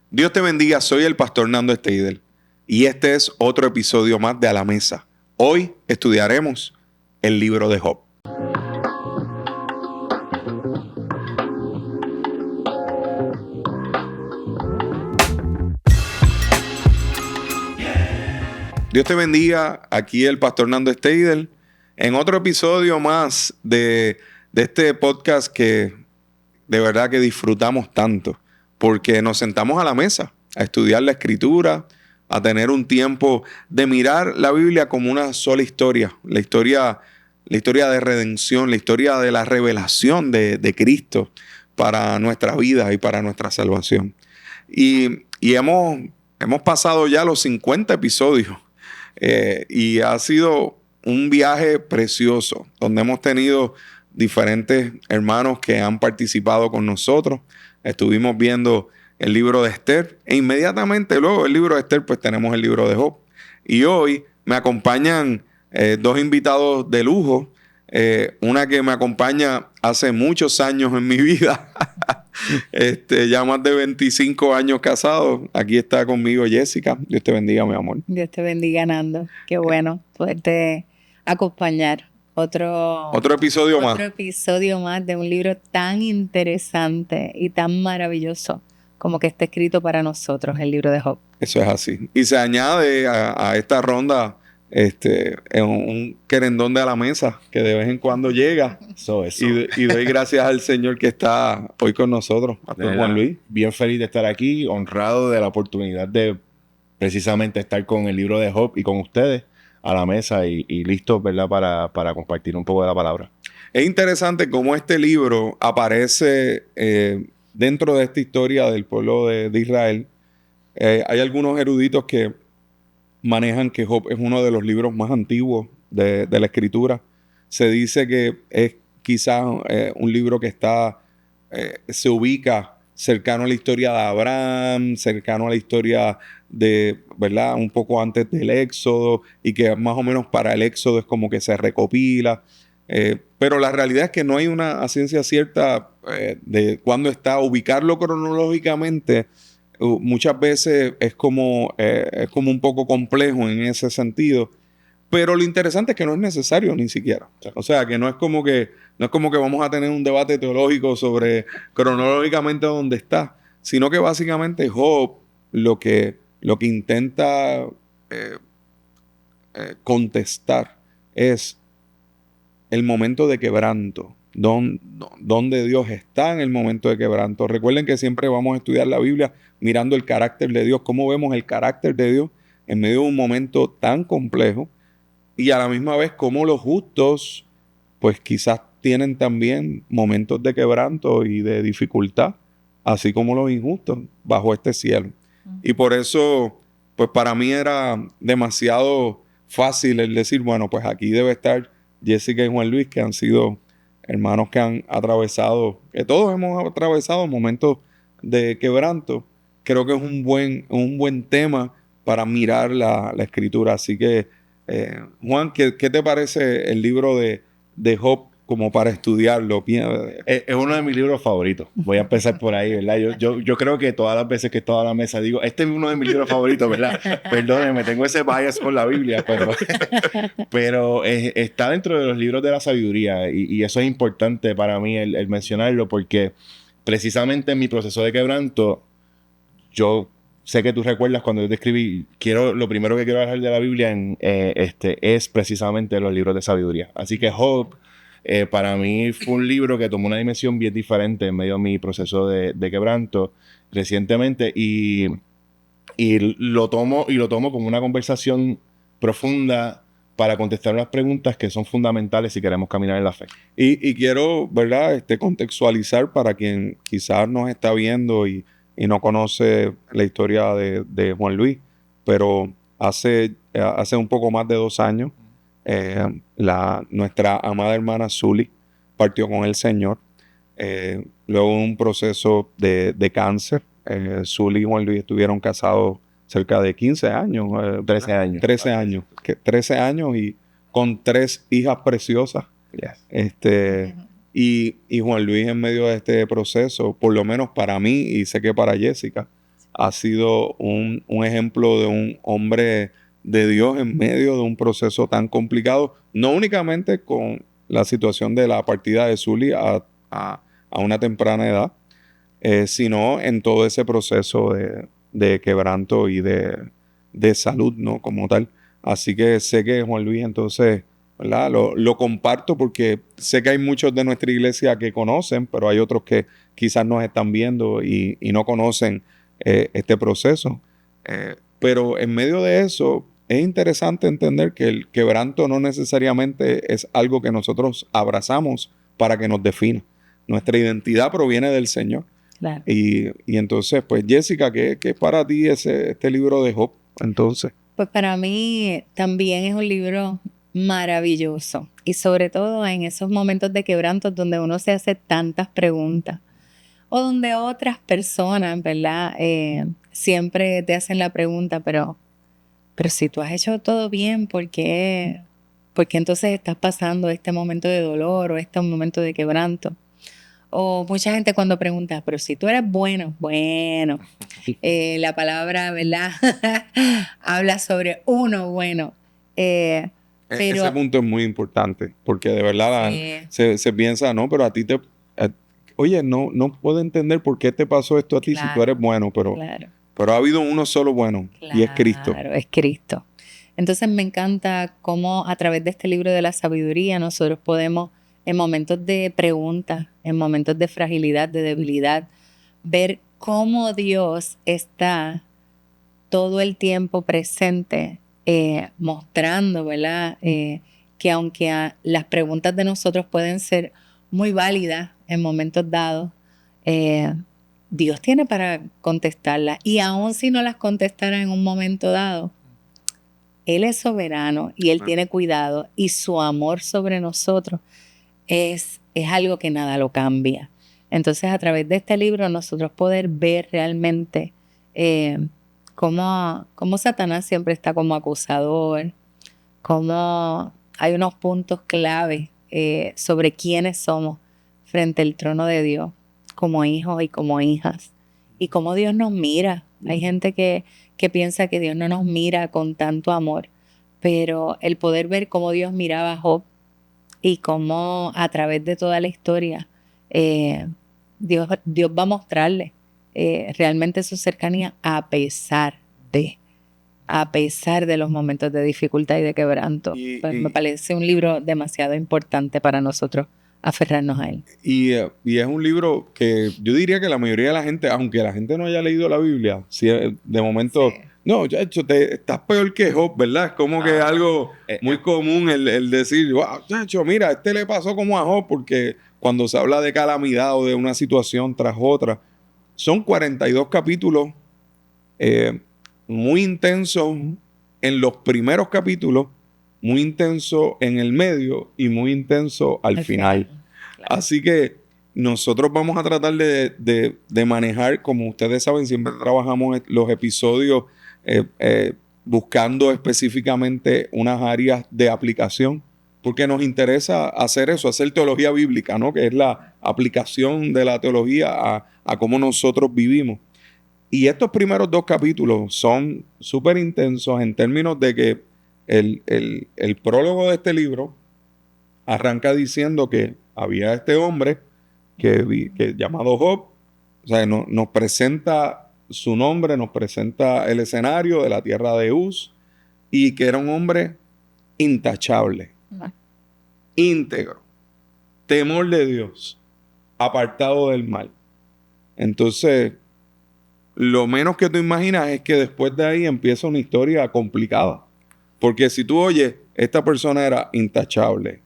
Dios te bendiga, soy el pastor Nando Steidel y este es otro episodio más de A la Mesa. Hoy estudiaremos el libro de Job. Dios te bendiga, aquí el pastor Nando Steidel en otro episodio más de este podcast que de verdad que disfrutamos tanto, porque nos sentamos a la mesa a estudiar la Escritura, a tener un tiempo de mirar la Biblia como una sola historia, la historia de redención, la historia de la revelación de Cristo para nuestra vida y para nuestra salvación. Y hemos pasado ya los 50 episodios y ha sido un viaje precioso, donde hemos tenido diferentes hermanos que han participado con nosotros. Estuvimos viendo el libro de Esther e inmediatamente luego del libro de Esther pues tenemos el libro de Job. Y hoy me acompañan dos invitados de lujo. Una que me acompaña hace muchos años en mi vida, ya más de 25 años casados. Aquí está conmigo Jessica. Dios te bendiga, mi amor. Dios te bendiga, Nando. Qué bueno poderte acompañar. Otro episodio más. Otro episodio más de un libro tan interesante y tan maravilloso como que está escrito para nosotros, el libro de Job. Eso es así. Y se añade a esta ronda un querendón de a la mesa que de vez en cuando llega. Eso. Y doy gracias al Señor que está hoy con nosotros, Pastor Juan Luis. Bien feliz de estar aquí, honrado de la oportunidad de precisamente estar con el libro de Job y con ustedes a la mesa y listos, ¿verdad? Para compartir un poco de la palabra. Es interesante cómo este libro aparece dentro de esta historia del pueblo de Israel. Hay algunos eruditos que manejan que Job es uno de los libros más antiguos de la Escritura. Se dice que es quizás un libro que se ubica cercano a la historia de Abraham, cercano a la historia de, ¿verdad? Un poco antes del Éxodo, y que más o menos para el Éxodo es como que se recopila. Pero la realidad es que no hay una ciencia cierta de cuándo está. Ubicarlo cronológicamente muchas veces es como un poco complejo en ese sentido. Pero lo interesante es que no es necesario ni siquiera. O sea, que no es como que vamos a tener un debate teológico sobre cronológicamente dónde está, sino que básicamente Job lo que intenta contestar es el momento de quebranto, donde Dios está en el momento de quebranto. Recuerden que siempre vamos a estudiar la Biblia mirando el carácter de Dios, cómo vemos el carácter de Dios en medio de un momento tan complejo, y a la misma vez cómo los justos pues quizás tienen también momentos de quebranto y de dificultad, así como los injustos bajo este cielo. Y por eso pues para mí era demasiado fácil el decir, bueno, pues aquí debe estar Jessica y Juan Luis, que han sido hermanos que han atravesado, que todos hemos atravesado momentos de quebranto. Creo que es un buen tema para mirar la Escritura. Así que, Juan, ¿qué te parece el libro de Job como para estudiarlo? Es uno de mis libros favoritos. Voy a empezar por ahí, ¿verdad? Yo creo que todas las veces que estoy a la mesa digo, este es uno de mis libros favoritos, ¿verdad? Perdónenme, tengo ese bias con la Biblia, pero está dentro de los libros de la sabiduría y eso es importante para mí el mencionarlo, porque precisamente en mi proceso de quebranto, yo sé que tú recuerdas cuando yo te escribí, lo primero que quiero hablar de la Biblia es precisamente los libros de sabiduría. Así que Job, para mí fue un libro que tomó una dimensión bien diferente en medio de mi proceso de quebranto recientemente y lo tomo como una conversación profunda para contestar unas preguntas que son fundamentales si queremos caminar en la fe. Y quiero, ¿verdad? Contextualizar para quien quizás nos está viendo y no conoce la historia de Juan Luis, pero hace un poco más de 2 años, nuestra amada hermana Zuli partió con el Señor. Luego de un proceso de cáncer, Zuli y Juan Luis estuvieron casados cerca de 15 años. 13 años. 13 años. 13 años y con 3 hijas preciosas. Yes. Y Juan Luis en medio de este proceso, por lo menos para mí y sé que para Jessica, ha sido un ejemplo de un hombre de Dios en medio de un proceso tan complicado, no únicamente con la situación de la partida de Zully a una temprana edad, sino en todo ese proceso de quebranto y de salud, ¿no? Como tal. Así que sé que Juan Luis, entonces, ¿verdad? Lo comparto porque sé que hay muchos de nuestra iglesia que conocen, pero hay otros que quizás nos están viendo y no conocen este proceso. Pero en medio de eso, es interesante entender que el quebranto no necesariamente es algo que nosotros abrazamos para que nos defina. Nuestra identidad proviene del Señor. Claro. Y entonces, pues, Jessica, ¿qué es para ti este libro de Job, entonces? Pues para mí también es un libro maravilloso y sobre todo en esos momentos de quebranto donde uno se hace tantas preguntas o donde otras personas, ¿verdad? Siempre te hacen la pregunta, pero si tú has hecho todo bien, ¿por qué entonces estás pasando este momento de dolor o este momento de quebranto? O mucha gente cuando pregunta, pero si tú eres bueno, la palabra, ¿verdad? Habla sobre uno bueno. Pero Ese punto es muy importante, porque de verdad se piensa, no, pero a ti oye, no puedo entender por qué te pasó esto a ti si tú eres bueno, pero ha habido uno solo bueno, y es Cristo. Claro, es Cristo. Entonces me encanta cómo a través de este libro de la sabiduría nosotros podemos, en momentos de preguntas, en momentos de fragilidad, de debilidad, ver cómo Dios está todo el tiempo presente, mostrando, ¿verdad? Que aunque las preguntas de nosotros pueden ser muy válidas en momentos dados, Dios tiene para contestarlas. Y aun si no las contestara en un momento dado, Él es soberano y Él tiene cuidado y su amor sobre nosotros es algo que nada lo cambia. Entonces, a través de este libro, nosotros poder ver realmente cómo Satanás siempre está como acusador, cómo hay unos puntos clave sobre quiénes somos frente al trono de Dios, como hijos y como hijas, y cómo Dios nos mira. Hay gente que piensa que Dios no nos mira con tanto amor, pero el poder ver cómo Dios miraba a Job y cómo a través de toda la historia Dios va a mostrarle realmente su cercanía a pesar de los momentos de dificultad y de quebranto. Pues me parece un libro demasiado importante para nosotros aferrarnos a él. Y es un libro que yo diría que la mayoría de la gente, aunque la gente no haya leído la Biblia, si de momento, no, chacho, estás peor que Job, ¿verdad? Es como que algo muy común el decir, wow, chacho, mira, le pasó como a Job, porque cuando se habla de calamidad o de una situación tras otra, son 42 capítulos muy intensos en los primeros capítulos, muy intenso en el medio y muy intenso al final. Claro. Así que nosotros vamos a tratar de manejar, como ustedes saben, siempre trabajamos los episodios buscando específicamente unas áreas de aplicación, porque nos interesa hacer eso, hacer teología bíblica, ¿no? Que es la aplicación de la teología a cómo nosotros vivimos. Y estos primeros 2 capítulos son súper intensos en términos de que el prólogo de este libro arranca diciendo que había este hombre que llamado Job, o sea, nos presenta su nombre, nos presenta el escenario de la tierra de Uz, y que era un hombre intachable, íntegro, temor de Dios, apartado del mal. Entonces, lo menos que tú imaginas es que después de ahí empieza una historia complicada. Porque si tú oyes, esta persona era intachable,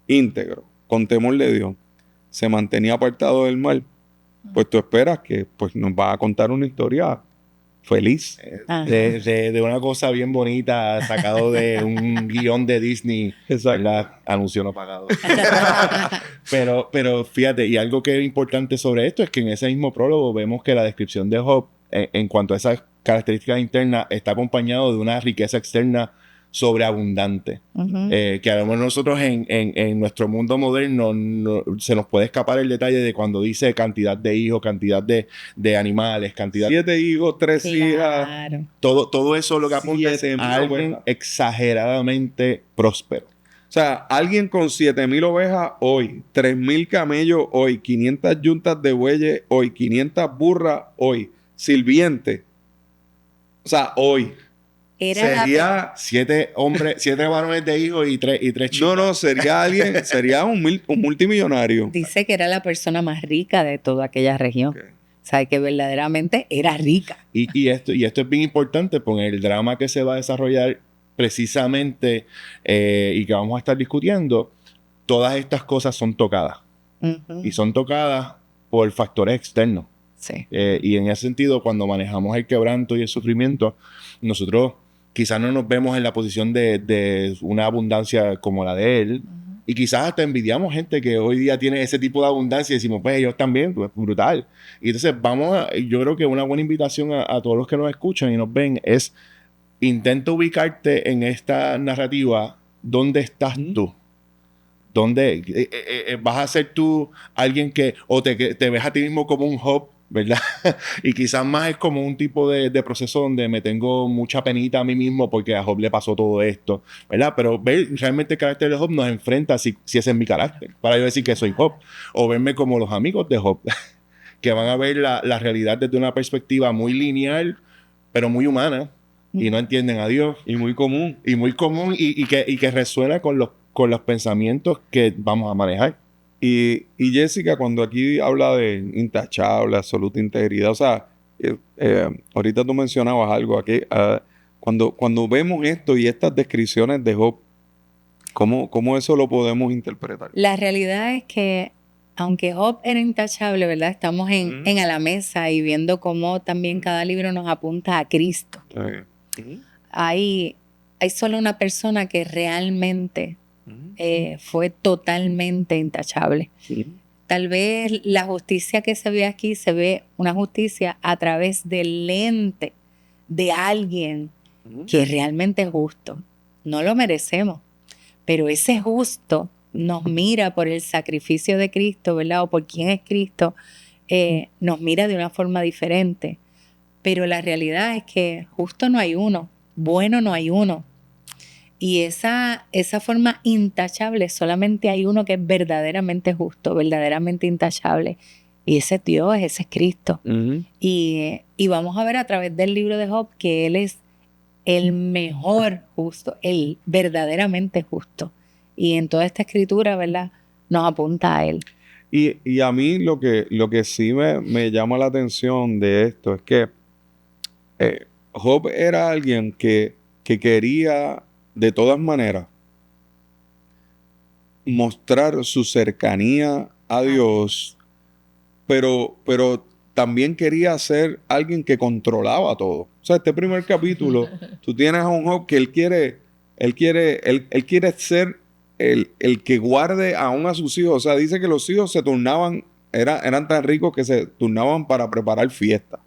íntegro, con temor de Dios, se mantenía apartado del mal, pues tú esperas que pues, nos va a contar una historia feliz. De una cosa bien bonita, sacado de un guión de Disney. ¿Verdad? Anuncio no pagado. pero fíjate, y algo que es importante sobre esto es que en ese mismo prólogo vemos que la descripción de Job, en cuanto a esas características internas, está acompañado de una riqueza externa sobreabundante. Que a lo mejor nosotros en nuestro mundo moderno se nos puede escapar el detalle de cuando dice cantidad de hijos, cantidad de animales, cantidad... 7 hijos, 3 hijas. Claro. Todo eso lo que apunta es a alguien exageradamente próspero. O sea, alguien con 7,000 ovejas hoy, 3,000 camellos hoy, 500 yuntas de bueyes hoy, 500 burras hoy, sirviente. O sea, hoy. Sería 7 hombres, 7 varones de hijos y 3 chicos. No, sería alguien, sería un multimillonario. Dice que era la persona más rica de toda aquella región. Okay. O sea, que verdaderamente era rica. Y esto es bien importante porque el drama que se va a desarrollar precisamente y que vamos a estar discutiendo, todas estas cosas son tocadas. Y son tocadas por factores externos. Sí. Y en ese sentido, cuando manejamos el quebranto y el sufrimiento, nosotros quizás no nos vemos en la posición de una abundancia como la de él. Y quizás hasta envidiamos gente que hoy día tiene ese tipo de abundancia y decimos, pues ellos también, pues brutal. Y entonces yo creo que una buena invitación a todos los que nos escuchan y nos ven es intenta ubicarte en esta narrativa. ¿Dónde estás tú? ¿Dónde vas a ser tú alguien que o te ves a ti mismo como un Job, ¿verdad? Y quizás más es como un tipo de proceso donde me tengo mucha penita a mí mismo porque a Job le pasó todo esto, ¿verdad? Pero ver realmente el carácter de Job nos enfrenta si ese es mi carácter, para yo decir que soy Job, o verme como los amigos de Job, que van a ver la realidad desde una perspectiva muy lineal, pero muy humana, y no entienden a Dios. Y muy común. Y que resuena con los pensamientos que vamos a manejar. Y Jessica, cuando aquí habla de intachable, absoluta integridad, o sea, ahorita tú mencionabas algo aquí, cuando vemos esto y estas descripciones de Job, ¿cómo eso lo podemos interpretar? La realidad es que, aunque Job era intachable, ¿verdad? Estamos en a la mesa y viendo cómo también cada libro nos apunta a Cristo. Hay solo una persona que realmente fue totalmente intachable. Tal vez la justicia que se ve aquí se ve una justicia a través del lente de alguien que realmente es justo. No lo merecemos, pero ese justo nos mira por el sacrificio de Cristo, ¿verdad? O por quién es Cristo, nos mira de una forma diferente. Pero la realidad es que justo no hay uno, bueno no hay uno. Y esa forma intachable, solamente hay uno que es verdaderamente justo, verdaderamente intachable. Y ese es Dios, ese es Cristo. Y vamos a ver a través del libro de Job que Él es el mejor justo, el verdaderamente justo. Y en toda esta escritura, ¿verdad?, nos apunta a Él. Y a mí lo que sí me llama la atención de esto es que Job era alguien que quería de todas maneras mostrar su cercanía a Dios, pero también quería ser alguien que controlaba todo. O sea, este primer capítulo, tú tienes a un Job que él quiere ser el que guarde aún a sus hijos. O sea, dice que los hijos se turnaban, eran tan ricos que se turnaban para preparar fiestas.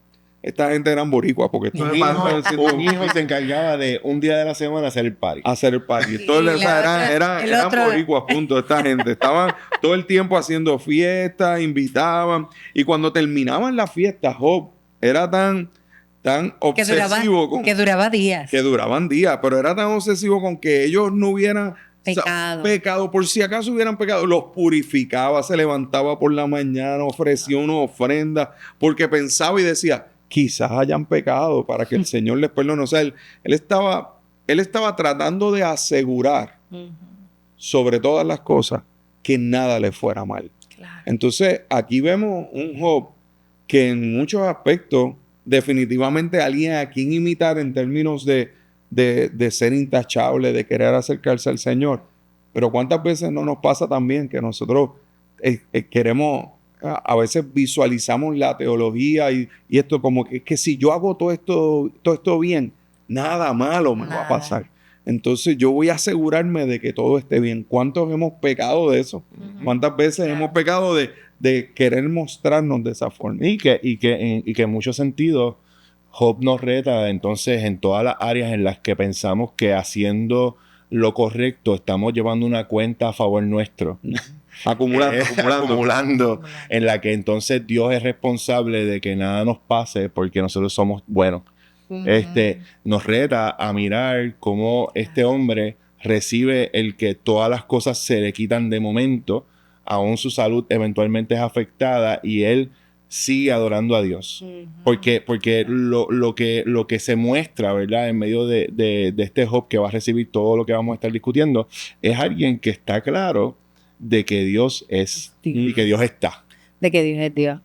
Esta gente eran boricuas porque un hijo se encargaba de un día de la semana hacer el party. Entonces, eran boricuas, punto. Esta gente estaban todo el tiempo haciendo fiestas, invitaban. Y cuando terminaban las fiestas, Job era tan obsesivo. Que duraba días. Que duraban días, pero era tan obsesivo con que ellos no hubieran pecado. Por si acaso hubieran pecado, los purificaba, se levantaba por la mañana, ofrecía una ofrenda, porque pensaba y decía, quizás hayan pecado para que el Señor les perdone. O sea, él estaba tratando de asegurar sobre todas las cosas que nada le fuera mal. Claro. Entonces, aquí vemos un Job que en muchos aspectos definitivamente alguien a quien imitar en términos de ser intachable, de querer acercarse al Señor. Pero ¿cuántas veces no nos pasa también que nosotros queremos... A veces visualizamos la teología y esto como que si yo hago todo esto bien, nada malo me va a pasar. Entonces yo voy a asegurarme de que todo esté bien. ¿Cuántos hemos pecado de eso? ¿Cuántas veces hemos pecado de querer mostrarnos de esa forma? Y que en muchos sentidos Job nos reta entonces en todas las áreas en las que pensamos que haciendo lo correcto estamos llevando una cuenta a favor nuestro. Acumulando, en la que entonces Dios es responsable de que nada nos pase porque nosotros somos buenos. Nos reta a mirar cómo este hombre recibe el que todas las cosas se le quitan de momento, aún su salud eventualmente es afectada y él sigue adorando a Dios. Porque lo que se muestra, ¿verdad? En medio de este Job que va a recibir todo lo que vamos a estar discutiendo, es alguien que está claro de que Dios es y que Dios está. De que Dios es Dios.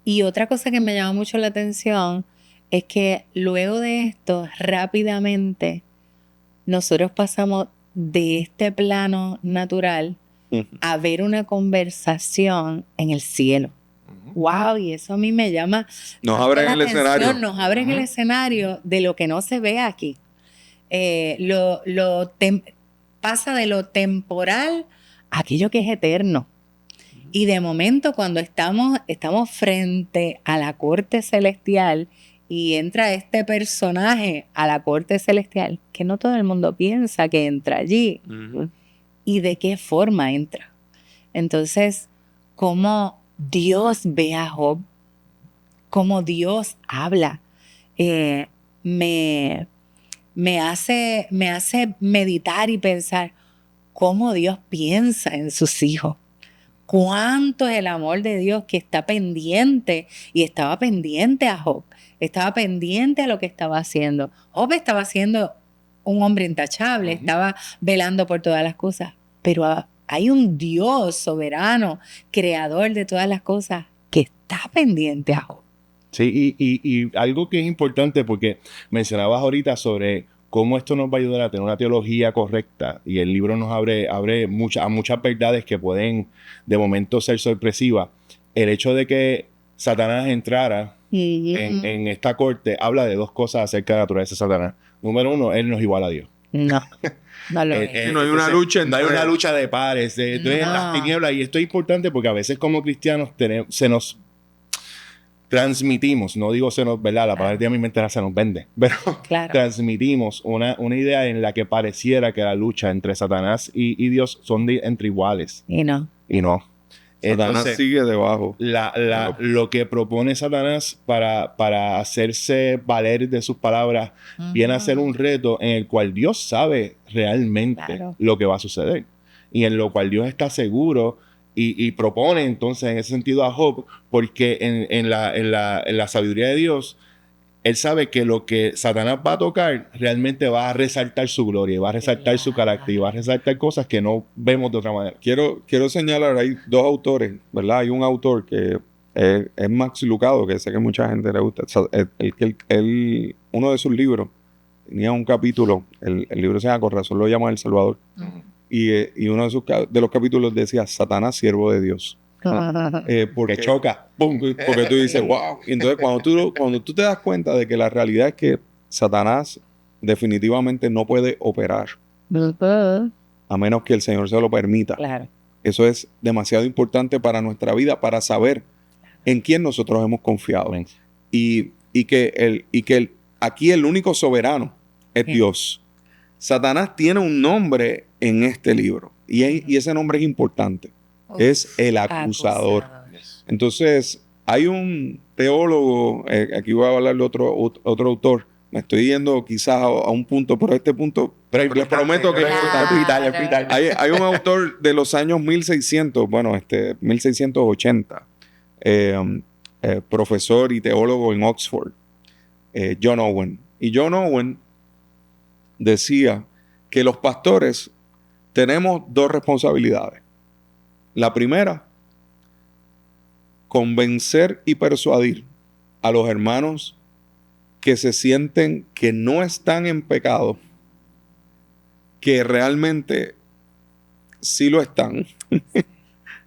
Y otra cosa que me llama mucho la atención es que luego de esto, rápidamente, nosotros pasamos de este plano natural a ver una conversación en el cielo. Wow, y eso a mí me llama. Nos abren el escenario. Nos abren el escenario de lo que no se ve aquí. Pasa de lo temporal a aquello que es eterno. Y de momento, cuando estamos frente a la corte celestial y entra este personaje a la corte celestial, que no todo el mundo piensa que entra allí. ¿Y de qué forma entra? Entonces, cómo Dios ve a Job, cómo Dios habla, me hace meditar y pensar cómo Dios piensa en sus hijos. Cuánto es el amor de Dios que está pendiente, y estaba pendiente a Job, estaba pendiente a lo que estaba haciendo. Job estaba siendo un hombre intachable, estaba velando por todas las cosas, pero hay un Dios soberano, creador de todas las cosas, que está pendiente a Job. Sí, y algo que es importante, porque mencionabas ahorita sobre cómo esto nos va a ayudar a tener una teología correcta, y el libro nos abre a muchas verdades que pueden de momento ser sorpresivas. El hecho de que Satanás entrara en esta corte habla de dos cosas acerca de la naturaleza de Satanás. Número uno, él no es igual a Dios. No lo es. No hay una lucha no hay una lucha de pares. Entonces, en las tinieblas, y esto es importante porque a veces como cristianos se nos transmitimos, no digo se nos, ¿verdad? La palabra de mi mente se nos vende, pero transmitimos una idea en la que pareciera que la lucha entre Satanás y Dios son entre iguales. Y no. Satanás entonces, sigue debajo. Lo que propone Satanás para hacerse valer de sus palabras viene a ser un reto en el cual Dios sabe realmente lo que va a suceder. Y en lo cual Dios está seguro y propone entonces en ese sentido a Job, porque en la sabiduría de Dios, él sabe que lo que Satanás va a tocar realmente va a resaltar su gloria, va a resaltar su carácter y va a resaltar cosas que no vemos de otra manera. Quiero señalar, hay dos autores, ¿verdad? Hay un autor que es Max Lucado, que sé que mucha gente le gusta. Uno de sus libros tenía un capítulo, el libro se llama Con razón lo llama El Salvador, y uno de los capítulos decía Satanás, siervo de Dios. Porque choca, ¡pum! Porque tú dices, wow. Y entonces cuando tú te das cuenta de que la realidad es que Satanás definitivamente no puede operar a menos que el Señor se lo permita. Claro. Eso es demasiado importante para nuestra vida, para saber en quién nosotros hemos confiado. Y que aquí el único soberano es Dios. Satanás tiene un nombre en este libro y ese nombre es importante. Es el acusador. Entonces, hay un teólogo, aquí voy a hablar de otro autor, me estoy yendo quizás a un punto, pero este punto, les prometo que hay un autor de los años 1600, 1680, profesor y teólogo en Oxford, John Owen. Y John Owen decía que los pastores tenemos dos responsabilidades. La primera, convencer y persuadir a los hermanos que se sienten que no están en pecado, que realmente sí lo están,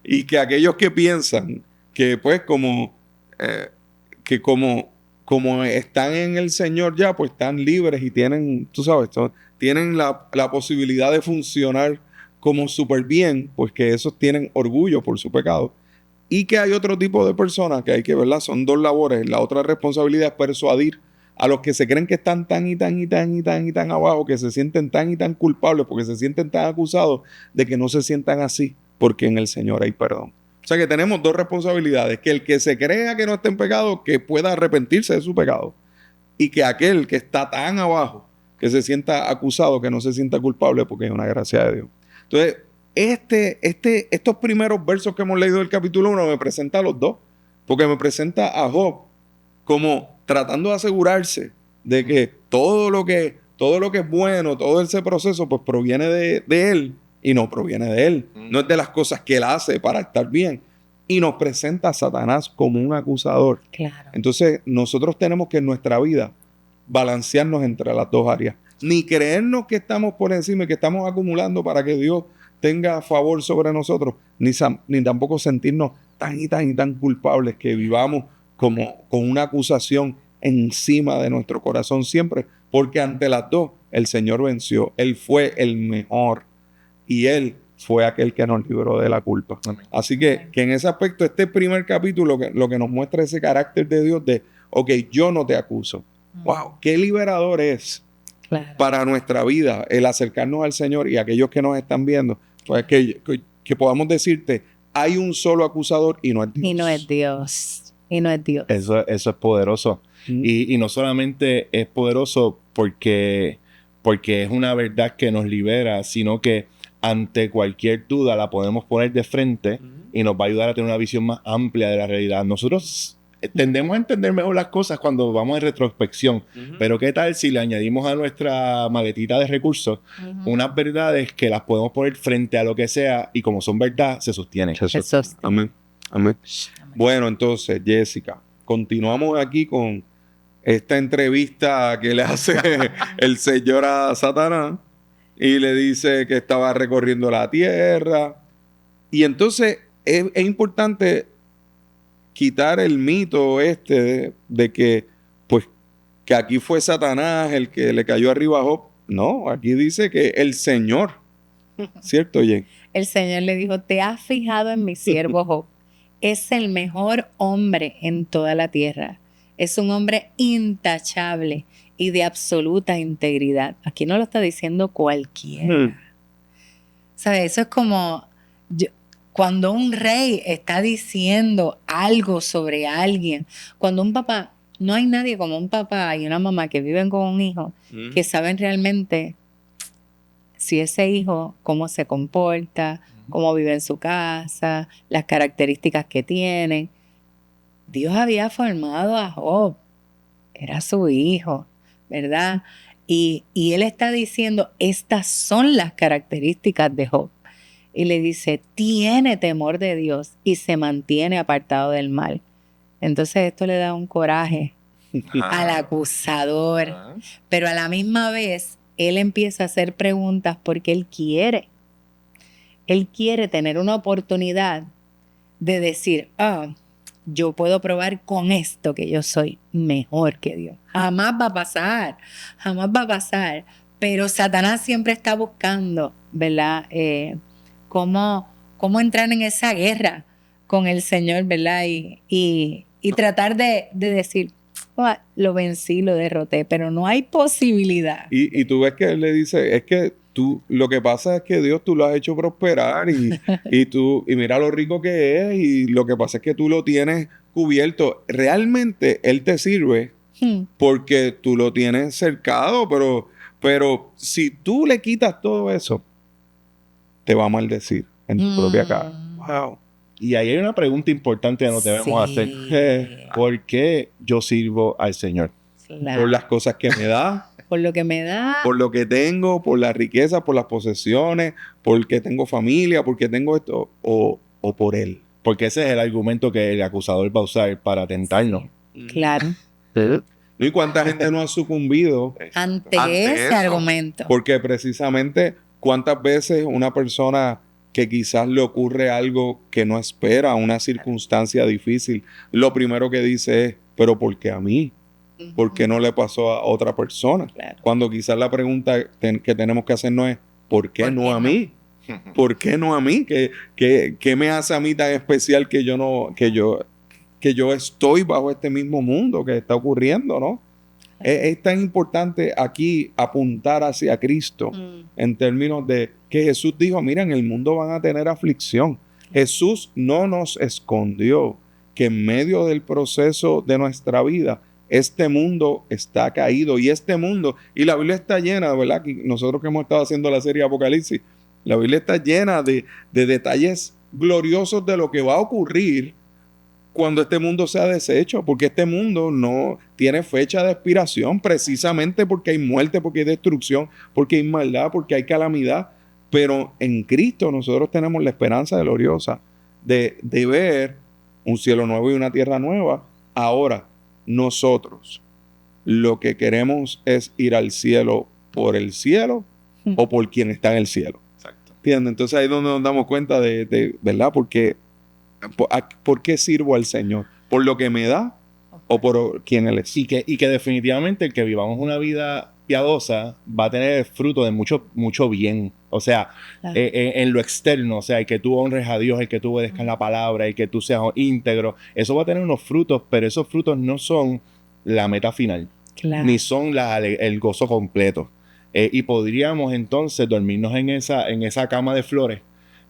y que aquellos que piensan que pues como están en el Señor ya, pues están libres y tienen, tú sabes, tienen la posibilidad de funcionar como súper bien, pues que esos tienen orgullo por su pecado. Y que hay otro tipo de personas que hay que, ¿verdad? Son dos labores. La otra responsabilidad es persuadir a los que se creen que están tan y tan y tan y tan y tan abajo, que se sienten tan y tan culpables porque se sienten tan acusados, de que no se sientan así, porque en el Señor hay perdón. O sea que tenemos dos responsabilidades: que el que se crea que no está en pecado, que pueda arrepentirse de su pecado, y que aquel que está tan abajo, que se sienta acusado, que no se sienta culpable, porque es una gracia de Dios. Entonces, estos primeros versos que hemos leído del capítulo 1 me presenta a los dos, porque me presenta a Job como tratando de asegurarse de que todo lo que es bueno, todo ese proceso, pues proviene de él y no proviene de él. No es de las cosas que él hace para estar bien. Y nos presenta a Satanás como un acusador. Claro. Entonces, nosotros tenemos que en nuestra vida balancearnos entre las dos áreas. Ni creernos que estamos por encima y que estamos acumulando para que Dios tenga favor sobre nosotros, ni tampoco sentirnos tan y tan y tan culpables que vivamos como con una acusación encima de nuestro corazón siempre, porque ante las dos el Señor venció. Él fue el mejor y Él fue aquel que nos libró de la culpa. Amén. Así que en ese aspecto, este primer capítulo lo que nos muestra ese carácter de Dios de, ok, yo no te acuso. Wow, qué liberador es para nuestra vida el acercarnos al Señor, y aquellos que nos están viendo, pues que podamos decirte, hay un solo acusador y no es Dios. Y no es Dios. Y no es Dios. Eso es poderoso. Y no solamente es poderoso porque es una verdad que nos libera, sino que ante cualquier duda la podemos poner de frente y nos va a ayudar a tener una visión más amplia de la realidad. Nosotros tendemos a entender mejor las cosas cuando vamos en retrospección, pero ¿qué tal si le añadimos a nuestra maletita de recursos unas verdades que las podemos poner frente a lo que sea, y como son verdad, se sostienen? Amén. Amén. Bueno, entonces, Jessica, continuamos aquí con esta entrevista que le hace el Señor a Satanás y le dice que estaba recorriendo la tierra. Y entonces es importante quitar el mito de que, pues, que aquí fue Satanás el que le cayó arriba a Job. No, aquí dice que el Señor, ¿cierto, Jen? El Señor le dijo, ¿te has fijado en mi siervo Job? Es el mejor hombre en toda la tierra. Es un hombre intachable y de absoluta integridad. Aquí no lo está diciendo cualquiera. ¿Sabes? Eso es como cuando un rey está diciendo algo sobre alguien. Cuando un papá, no hay nadie como un papá y una mamá que viven con un hijo que saben realmente si ese hijo, cómo se comporta, cómo vive en su casa, las características que tienen. Dios había formado a Job, era su hijo, ¿verdad? Y él está diciendo, estas son las características de Job. Y le dice, tiene temor de Dios y se mantiene apartado del mal. Entonces esto le da un coraje al acusador, pero a la misma vez él empieza a hacer preguntas porque él quiere tener una oportunidad de decir, yo puedo probar con esto que yo soy mejor que Dios. Jamás va a pasar. Pero Satanás siempre está buscando, ¿verdad? Cómo entrar en esa guerra con el Señor, ¿verdad? Y tratar de decir, lo vencí, lo derroté, pero no hay posibilidad. Y tú ves que él le dice, es que tú, lo que pasa es que Dios tú lo has hecho prosperar y mira lo rico que es, y lo que pasa es que tú lo tienes cubierto. Realmente Él te sirve porque tú lo tienes cercado, pero si tú le quitas todo eso, te va a maldecir en tu propia cara. Wow. Y ahí hay una pregunta importante que nos debemos hacer. ¿Por qué yo sirvo al Señor? Claro. Por las cosas que me da. Por lo que me da. Por lo que tengo, por la riqueza, por las posesiones, porque tengo familia, porque tengo esto, o por Él. Porque ese es el argumento que el acusador va a usar para tentarnos. Claro. ¿Y cuánta gente no ha sucumbido ante ese argumento? Porque precisamente cuántas veces una persona que quizás le ocurre algo que no espera, una circunstancia difícil, lo primero que dice es, ¿pero por qué a mí? ¿Por qué no le pasó a otra persona? Claro. Cuando quizás la pregunta que tenemos que hacernos es, ¿por qué no a mí? ¿Por qué no a mí? ¿Qué me hace a mí tan especial que yo estoy bajo este mismo mundo que está ocurriendo, ¿no? Es tan importante aquí apuntar hacia Cristo en términos de que Jesús dijo, mira, en el mundo van a tener aflicción. Jesús no nos escondió que en medio del proceso de nuestra vida, este mundo está caído y la Biblia está llena, ¿verdad? Nosotros que hemos estado haciendo la serie Apocalipsis, la Biblia está llena de detalles gloriosos de lo que va a ocurrir cuando este mundo sea deshecho, porque este mundo no tiene fecha de expiración, precisamente porque hay muerte, porque hay destrucción, porque hay maldad, porque hay calamidad. Pero en Cristo nosotros tenemos la esperanza gloriosa de ver un cielo nuevo y una tierra nueva. Ahora, nosotros lo que queremos es ir al cielo por el cielo o por quien está en el cielo. Exacto. ¿Entiendes? Entonces ahí es donde nos damos cuenta de ¿verdad? Porque ¿por qué sirvo al Señor? ¿Por lo que me da o por quién Él es? Y que definitivamente el que vivamos una vida piadosa va a tener el fruto de mucho bien. O sea, Claro. En lo externo, o sea, el que tú honres a Dios, el que tú obedezcas la palabra, el que tú seas íntegro, eso va a tener unos frutos, pero esos frutos no son la meta final, Claro. ni son el gozo completo. Y podríamos entonces dormirnos en esa cama de flores.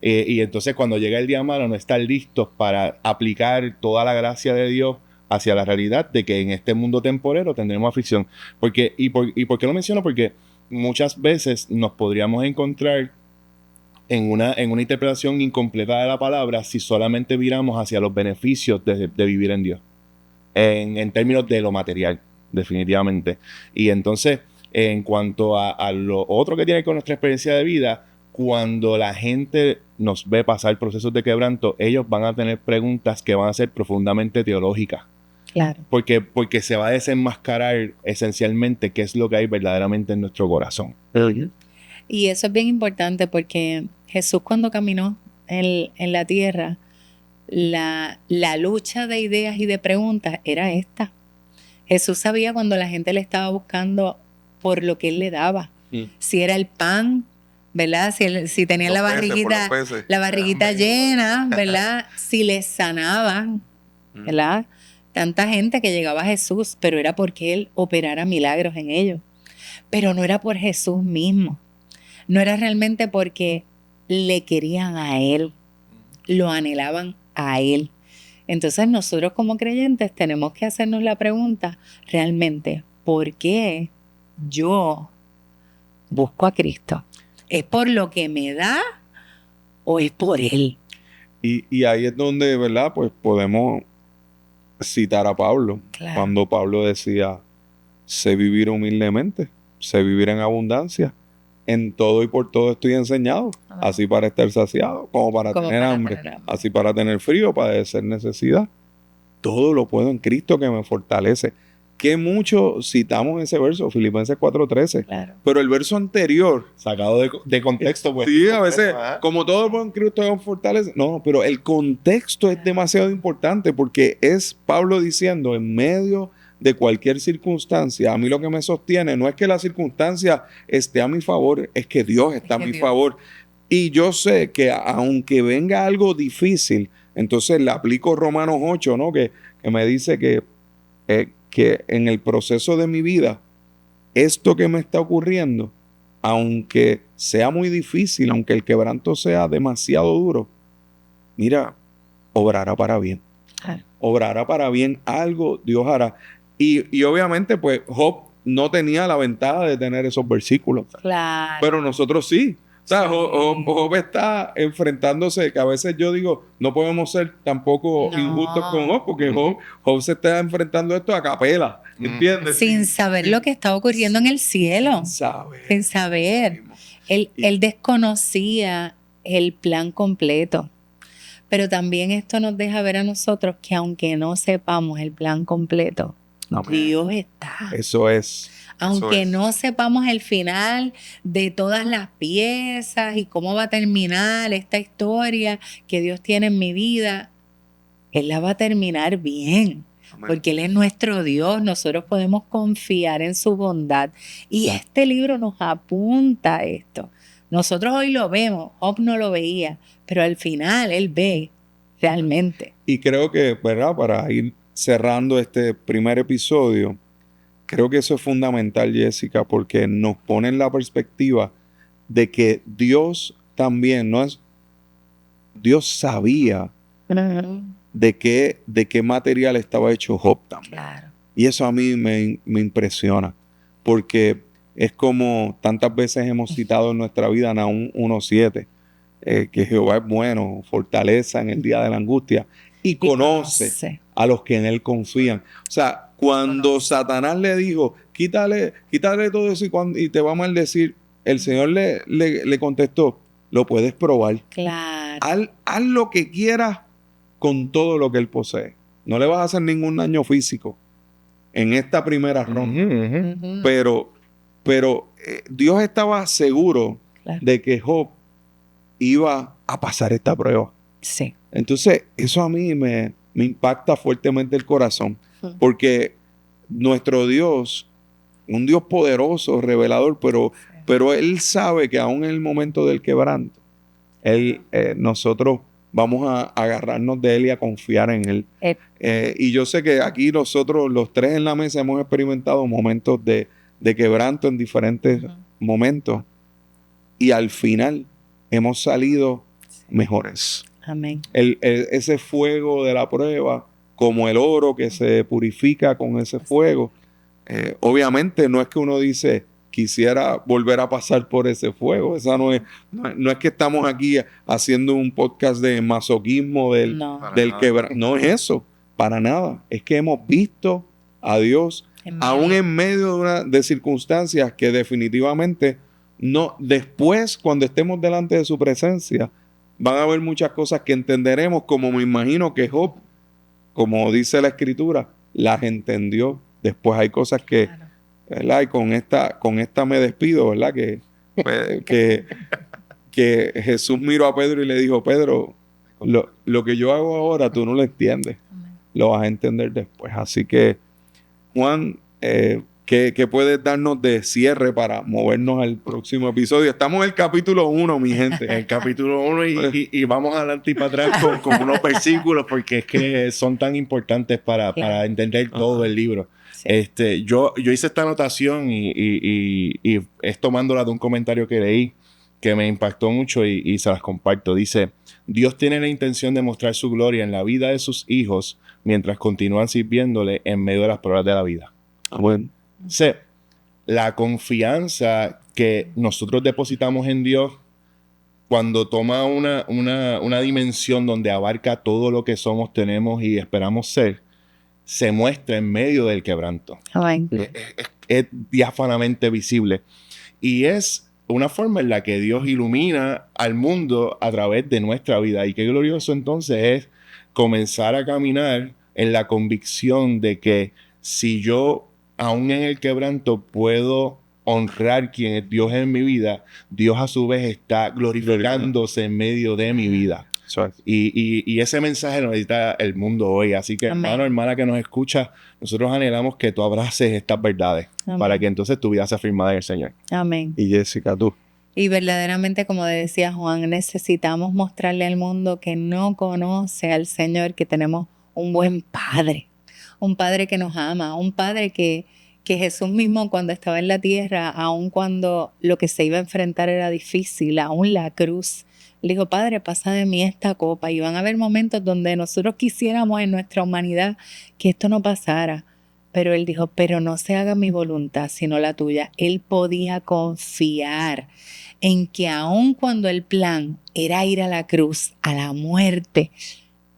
Y entonces cuando llega el día malo no estar listos para aplicar toda la gracia de Dios hacia la realidad de que en este mundo temporero tendremos aflicción. ¿Por qué lo menciono? Porque muchas veces nos podríamos encontrar en una interpretación incompleta de la palabra si solamente miramos hacia los beneficios de vivir en Dios, en términos de lo material, definitivamente. Y entonces, en cuanto a lo otro que tiene con nuestra experiencia de vida, cuando la gente nos ve pasar procesos de quebranto, ellos van a tener preguntas que van a ser profundamente teológicas. Claro. Porque se va a desenmascarar esencialmente qué es lo que hay verdaderamente en nuestro corazón. Y eso es bien importante porque Jesús cuando caminó en la tierra, la lucha de ideas y de preguntas era esta. Jesús sabía cuando la gente le estaba buscando por lo que Él le daba. Si era el pan, ¿verdad? Si tenía la barriguita llena, ¿verdad? Si les sanaban, ¿verdad? Tanta gente que llegaba a Jesús, pero era porque Él operara milagros en ellos. Pero no era por Jesús mismo. No era realmente porque le querían a Él, lo anhelaban a Él. Entonces nosotros como creyentes tenemos que hacernos la pregunta, realmente, ¿por qué yo busco a Cristo? ¿Es por lo que me da o es por Él? Y ahí es donde, ¿verdad? Pues podemos citar a Pablo. Claro. Cuando Pablo decía, sé vivir humildemente, sé vivir en abundancia. En todo y por todo estoy enseñado, así para estar saciado, como para tener hambre, así para tener frío, padecer necesidad. Todo lo puedo en Cristo que me fortalece. Que mucho citamos ese verso, Filipenses 4:13. Claro. Pero el verso anterior, sacado de contexto, pues. Sí, a veces, como todo lo puedo en Cristo que me fortalece. No, pero el contexto es demasiado importante porque es Pablo diciendo en medio de cualquier circunstancia, a mí lo que me sostiene no es que la circunstancia esté a mi favor, es que Dios está a mi favor. Y yo sé que aunque venga algo difícil, entonces le aplico Romanos 8, ¿no? Que me dice que en el proceso de mi vida, esto que me está ocurriendo, aunque sea muy difícil, aunque el quebranto sea demasiado duro, mira, obrará para bien. Obrará para bien, algo Dios hará. Y obviamente, pues, Job no tenía la ventaja de tener esos versículos. Claro. Pero nosotros sí. O sea, Job está enfrentándose, que a veces yo digo, no podemos ser tampoco injustos con Job, porque Job se está enfrentando esto a capela, ¿entiendes? Sin saber lo que está ocurriendo en el cielo. Sin saber. Él desconocía el plan completo. Pero también esto nos deja ver a nosotros que aunque no sepamos el plan completo, Dios está. Eso es. Aunque no sepamos el final de todas las piezas y cómo va a terminar esta historia que Dios tiene en mi vida, Él la va a terminar bien. Amén. Porque Él es nuestro Dios, nosotros podemos confiar en su bondad. Y este libro nos apunta a esto. Nosotros hoy lo vemos, Job no lo veía, pero al final él ve realmente. Y creo que, ¿verdad? Para ir cerrando este primer episodio, creo que eso es fundamental, Jessica, porque nos pone en la perspectiva de que Dios también, Dios sabía de qué material estaba hecho Job también. Claro. Y eso a mí me impresiona, porque es como tantas veces hemos citado en nuestra vida Nahum 1:7, que Jehová es bueno, fortaleza en el día de la angustia, y conoce a los que en él confían. O sea, cuando Satanás le dijo, quítale todo eso y te va a maldecir, el Señor le contestó, lo puedes probar. Claro. Haz lo que quieras con todo lo que él posee. No le vas a hacer ningún daño físico en esta primera ronda. Pero Dios estaba seguro de que Job iba a pasar esta prueba. Sí. Entonces, eso a mí me impacta fuertemente el corazón, porque nuestro Dios, un Dios poderoso, revelador, pero Él sabe que aún en el momento del quebranto, nosotros vamos a agarrarnos de Él y a confiar en Él. Y yo sé que aquí nosotros, los tres en la mesa, hemos experimentado momentos de quebranto en diferentes momentos, y al final hemos salido mejores. Amén. Ese fuego de la prueba, como el oro que se purifica con ese fuego, obviamente no es que uno dice, quisiera volver a pasar por ese fuego. Esa no es que estamos aquí haciendo un podcast de masoquismo del quebranto. No es eso, para nada. Es que hemos visto a Dios aún en medio de circunstancias que definitivamente no, después, cuando estemos delante de su presencia, van a haber muchas cosas que entenderemos, como me imagino que Job, como dice la Escritura, las entendió. Después hay cosas que, ¿verdad? Y con esta me despido, ¿verdad? Que Jesús miró a Pedro y le dijo, Pedro, lo que yo hago ahora tú no lo entiendes. Lo vas a entender después. Así que, Juan, ¿qué puedes darnos de cierre para movernos al próximo episodio? Estamos en el capítulo 1, mi gente. En el capítulo 1 y vamos adelante y para atrás con unos versículos, porque es que son tan importantes para entender todo el libro. Sí. Yo hice esta anotación y es tomándola de un comentario que leí que me impactó mucho y se las comparto. Dice, Dios tiene la intención de mostrar su gloria en la vida de sus hijos mientras continúan sirviéndole en medio de las pruebas de la vida. Bueno. Sí, la confianza que nosotros depositamos en Dios cuando toma una dimensión donde abarca todo lo que somos, tenemos y esperamos ser, se muestra en medio del quebranto. Es diáfanamente visible. Y es una forma en la que Dios ilumina al mundo a través de nuestra vida. Y qué glorioso entonces es comenzar a caminar en la convicción de que si yo, aún en el quebranto, puedo honrar quien es Dios en mi vida, Dios a su vez está glorificándose en medio de mi vida. Y ese mensaje lo necesita el mundo hoy. Así que, hermano, hermana que nos escucha, nosotros anhelamos que tú abraces estas verdades. Amén. Para que entonces tu vida sea firmada en el Señor. Amén. Y Jessica, tú. Y verdaderamente, como decía Juan, necesitamos mostrarle al mundo que no conoce al Señor que tenemos un buen Padre. Un Padre que nos ama, un Padre que Jesús mismo cuando estaba en la tierra, aun cuando lo que se iba a enfrentar era difícil, aún la cruz, le dijo, Padre, pasa de mí esta copa. Y van a haber momentos donde nosotros quisiéramos en nuestra humanidad que esto no pasara. Pero Él dijo, pero no se haga mi voluntad, sino la tuya. Él podía confiar en que aun cuando el plan era ir a la cruz, a la muerte,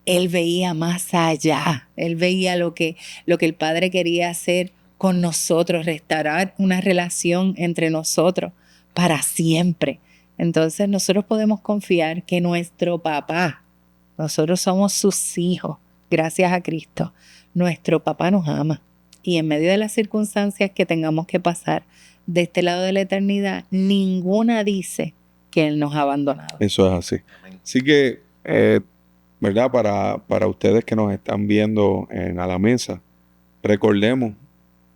Él veía más allá. Él veía lo que el Padre quería hacer con nosotros, restaurar una relación entre nosotros para siempre. Entonces nosotros podemos confiar que nuestro papá, nosotros somos sus hijos, gracias a Cristo. Nuestro papá nos ama. Y en medio de las circunstancias que tengamos que pasar de este lado de la eternidad, ninguna dice que Él nos ha abandonado. Eso es así. Así que, ¿verdad? Para ustedes que nos están viendo a la mesa, recordemos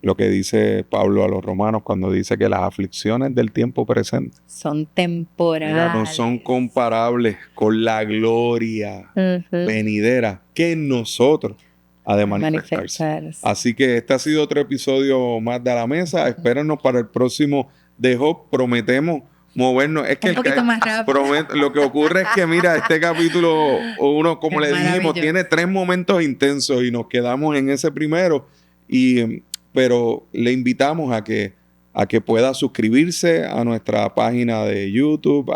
lo que dice Pablo a los romanos cuando dice que las aflicciones del tiempo presente son temporales. Mira, no son comparables con la gloria venidera que en nosotros ha de manifestarse. Así que este ha sido otro episodio más de A la Mesa. Espérenos para el próximo de Job. Prometemos movernos. Es que un poquito más rápido. Lo que ocurre es que, mira, este capítulo 1, como le dijimos, tiene 3 momentos intensos y nos quedamos en ese primero. Pero le invitamos a que pueda suscribirse a nuestra página de YouTube,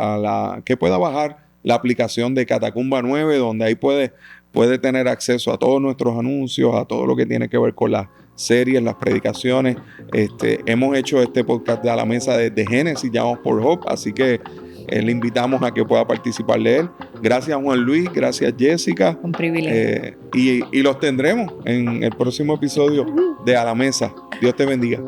que pueda bajar la aplicación de Catacumba 9, donde ahí puede tener acceso a todos nuestros anuncios, a todo lo que tiene que ver con las series, las predicaciones. Hemos hecho este podcast de A la Mesa desde Génesis, ya vamos por Job, así que le invitamos a que pueda participar de él. Gracias Juan Luis, gracias Jessica. Un privilegio. Y los tendremos en el próximo episodio de A la Mesa. Dios te bendiga.